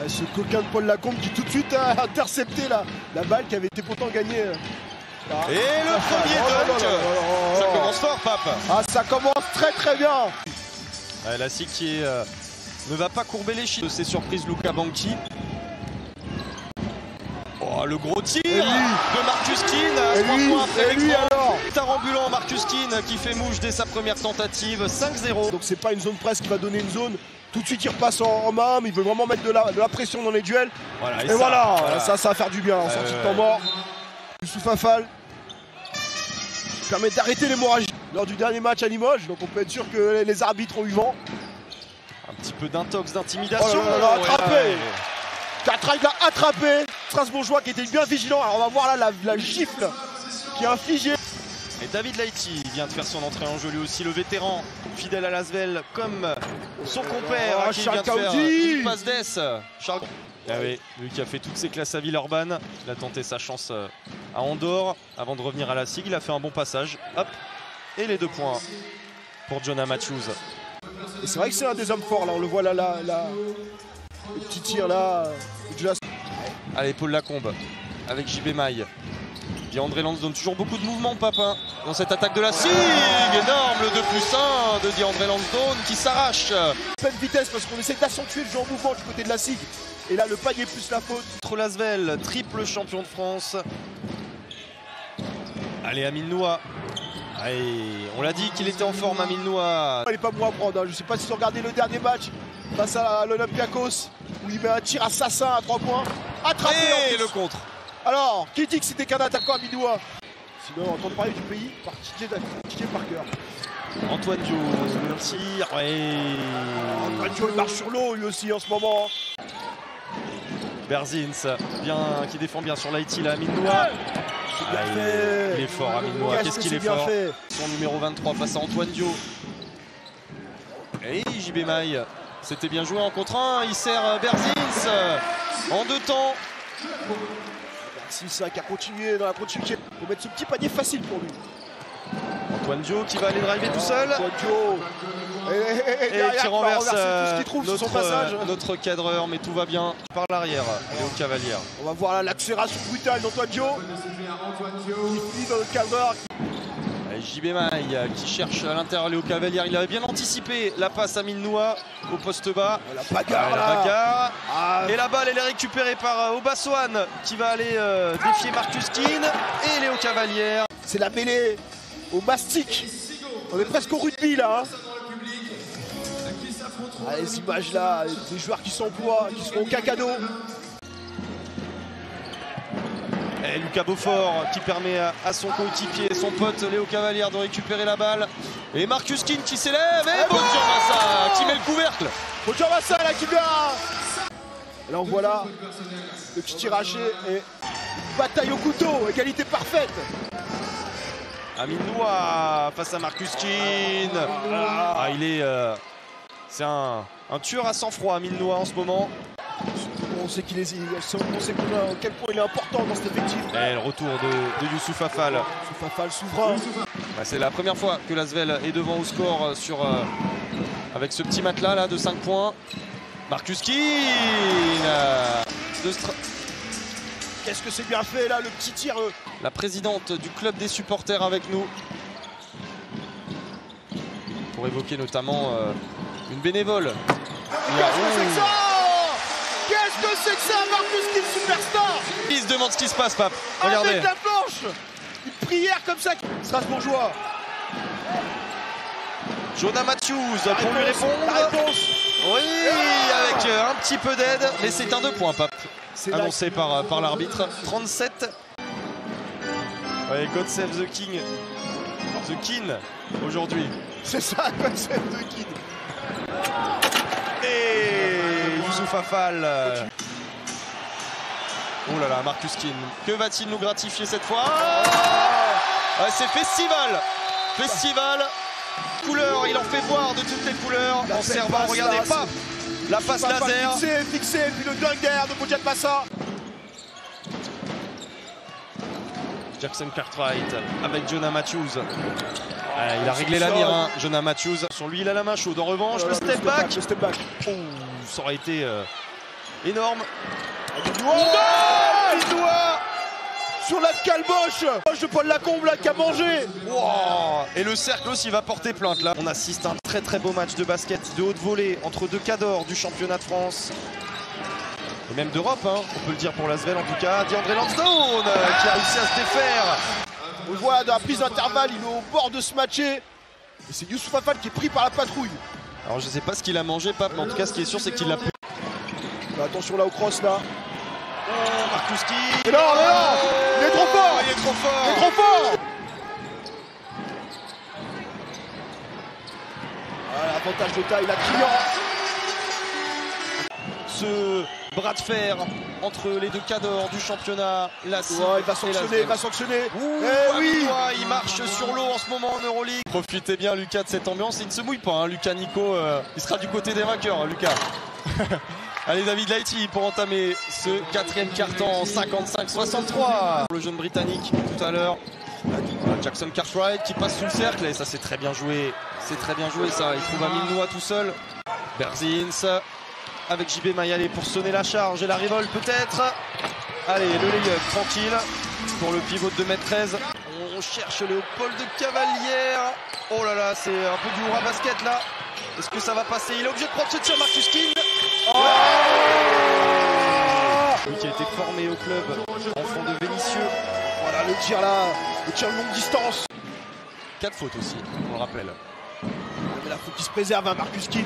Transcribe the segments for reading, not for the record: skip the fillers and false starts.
Ce coquin de Paul Lacombe qui tout de suite a intercepté la balle qui avait été pourtant gagnée. Et le premier dunk. Ça commence fort, Pape. Ah, ça commence très très bien. La SIG qui ne va pas courber les chiffres de ses surprises, Luca Banchi. Oh, le gros tir de Marcus Keane. Et lui alors Tarambulant Marcus Keane qui fait mouche dès sa première tentative. 5-0. Donc c'est pas une zone presse qui va donner une zone. Tout de suite il repasse en main, mais il veut vraiment mettre de la pression dans les duels. Voilà, et voilà, ça va faire du bien en sortie de temps mort. Youssouf Afal permet d'arrêter l'hémorragie lors du dernier match à Limoges. Donc on peut être sûr que les arbitres ont eu vent. Un petit peu d'intox, d'intimidation. Attrapé. Il l'a attrapé. Strasbourgeois qui était bien vigilant. Alors on va voir là la gifle qui est infligée. Et David Laïti vient de faire son entrée en jeu lui aussi, le vétéran, fidèle à l'Asvel comme son compère qui vient de faire une passe d'ess. Charles... Ah oui, lui qui a fait toutes ses classes à Villeurbanne, il a tenté sa chance à Andorre avant de revenir à la SIG. Il a fait un bon passage. Hop, et les 2 points pour Jonah Matthews. Et c'est vrai que c'est un des hommes forts là, on le voit là, le petit tir là. Allez, Paul Lacombe avec JB Maille. DeAndre Lance donne toujours beaucoup de mouvement, Papin, dans cette attaque de la SIG. Énorme, le 2+1 de DeAndre Lansdowne qui s'arrache. Pleine vitesse parce qu'on essaie d'accentuer le jeu en mouvement du côté de la SIG. Et là, le panier plus la faute. Contre l'Asvel, triple champion de France. Allez, Amine Noah. Allez, on l'a dit qu'il était en forme, Amine Noah. Il n'est pas bon à prendre. Hein. Je ne sais pas si vous regardez le dernier match face à l'Olympiakos où il met un tir assassin à 3 points. Attrapé et le contre. Alors, qui dit que c'était qu'un attaquant à Aminoua? Sinon, on entend parler du pays par TJ Parker. Antoine Dio, le tir. Antoine Dio, il marche sur l'eau lui aussi en ce moment. Berzins, qui défend bien sur l'Haïti, là, Aminoua. Il est fort, Aminoua. Qu'est-ce qu'il est fort. Son numéro 23 face à Antoine Dio. Et JB Maille. C'était bien joué en contre 1. Il sert Berzins en 2 temps. Berzins qui a continué dans la continuité pour mettre ce petit panier facile pour lui. Antoine Dio qui va aller driver tout seul. Antoine Dio. Et qui renverse tout ce qu'il trouve sur son passage. Notre cadreur, mais tout va bien par l'arrière. Léo Cavalière. On va voir l'accélération brutale d'Antoine Dio. Il finit dans le cadreur. JB Maille qui cherche à l'intérieur Léo Cavalière. Il avait bien anticipé la passe à Amine Noah au poste bas. La bagarre, Et la balle elle est récupérée par Obaswan qui va aller défier Marcus Keane et Léo Cavalière. C'est la mêlée au mastic. On est presque au rugby là. Les images là, des joueurs qui s'emploient, qui se font au cacado. Et Lucas Beaufort qui permet à son coéquipier, son pote Léo Cavalière de récupérer la balle. Et Marcus Keane qui s'élève et Bodjan Massa qui met le couvercle. Bodjan Massa là qui vient. Là on voit là le petit tirage et bataille au couteau, égalité parfaite. Amine Noah face à Marcus Keane. Il est... c'est un tueur à sang-froid, Amine Noah en ce moment. On sait qu'il est, on sait à quel point il est important dans cet effectif. Et le retour de Youssouf Afal. Youssouf Afal souverain. C'est la première fois que l'Asvel est devant au score avec ce petit matelas là de 5 points. Marcus Keane. Qu'est-ce que c'est bien fait là, le petit tir. La présidente du club des supporters avec nous. Pour évoquer notamment une bénévole. Qu'est-ce que c'est que ça? Qu'est-ce que c'est que ça, Marcus Keane superstar? Il se demande ce qui se passe, Pape. Regardez. Avec la planche. Une prière comme ça. Strasbourgeois. Jonah Matthews pour lui répondre. La réponse. Oui, avec un petit peu d'aide, mais c'est un 2 points, Pape. Annoncé par l'arbitre. 37. Ouais, God Save the King. The King aujourd'hui. C'est ça, God Save the King. Et Youssouf Afal. Oh là là, Marcus Keane. Que va-t-il nous gratifier cette fois? C'est festival. Festival. Couleur, il en fait voir de toutes les couleurs. En servant, regardez, pas la passe laser. Fixé, puis le dunk derrière de Bodjan Massa. Jackson Cartwright avec Jonah Matthews. Il a réglé la mire, hein, Jonah Matthews. Sur lui, il a la main chaude. En revanche, le step back. Le step back. Ça aurait été énorme. Il doit sur la calboche de Paul Lacombe là, qui a mangé. Wow. Et le cercle aussi va porter plainte là. On assiste à un très très beau match de basket de haute volée entre deux cadors du championnat de France. Et même d'Europe, hein, on peut le dire pour l'Asvel en tout cas. DeAndre Lansdowne qui a réussi à se défaire. On le voit dans la prise d'intervalle, il est au bord de se matcher. Et c'est Youssouf Fafal qui est pris par la patrouille. Alors je sais pas ce qu'il a mangé, Pape, mais en tout cas ce qui est sûr c'est qu'il l'a pris. Attention là au cross là. Oh, Markuski. Mais non, il est trop fort. Il est trop fort. Il est trop fort. Voilà, avantage de taille, là, criant. Ce bras de fer entre les deux cadors du championnat. La il va sanctionner, il va sanctionner. Oui, il marche sur l'eau en ce moment en Euroleague. Profitez bien, Lucas, de cette ambiance. Il ne se mouille pas, hein, Lucas Nico. Il sera du côté des vainqueurs, hein, Lucas. Allez, David Lighty pour entamer ce quatrième quart-temps, 55-63. Le jeune britannique tout à l'heure. Jackson Cartwright qui passe sous le cercle et ça c'est très bien joué. C'est très bien joué ça. Il trouve Amine Noah tout seul. Berzins avec JB Mayale pour sonner la charge et la révolte peut-être. Allez, le lay-up tranquille pour le pivot de 2m13. On cherche Léopold de Cavalière. Oh là là, c'est un peu du hurrah basket là. Est-ce que ça va passer? Il est obligé de prendre ce tir, Markuski. Lui qui a été formé au club enfant de Vénissieux. Voilà le tir là, le tir de longue distance. 4 fautes aussi, on le rappelle. Mais là, faut qu'il se préserve, hein, Markuski.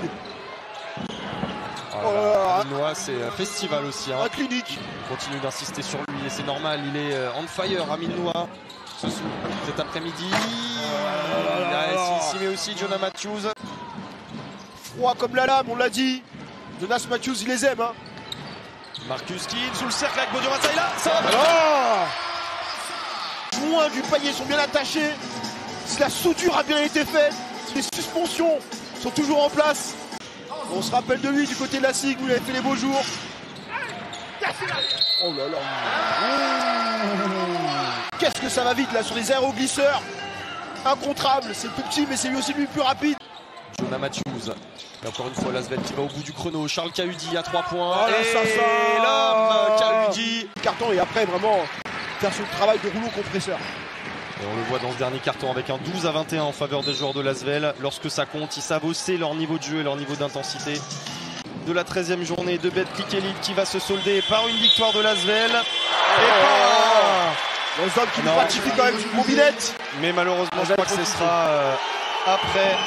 Noah, c'est un festival aussi. Hein. Un clinique. On continue d'insister sur lui et c'est normal, il est on fire, Amine Noah. Cet après-midi. Il s'y met aussi Jonah Matthews. Froid comme la lame, on l'a dit. Jonas Matthews, il les aime. Hein. Markuski sous le cercle avec Bodian là. Ça va Loin du panier, sont bien attachés. Si la soudure a bien été faite, si les suspensions sont toujours en place. On se rappelle de lui du côté de la SIG où il avait fait les beaux jours. Oh là là. Qu'est-ce que ça va vite là sur les aéroglisseurs. Incontrable, c'est tout petit mais c'est lui aussi le plus rapide. Jonah Matthews. Et encore une fois l'Asvel qui va au bout du chrono. Charles Cahudi à 3 points. Oh là, et l'homme Cahudi. Carton et après vraiment faire son travail de rouleau compresseur. Et on le voit dans ce dernier carton avec un 12-21 en faveur des joueurs de l'Asvel. Lorsque ça compte, ils savent hausser leur niveau de jeu et leur niveau d'intensité. De la 13e journée de Betclic Elite qui va se solder par une victoire de l'Asvel. Les hommes qui nous ratifient quand même une mobilette. Mais malheureusement, je crois que ce sera après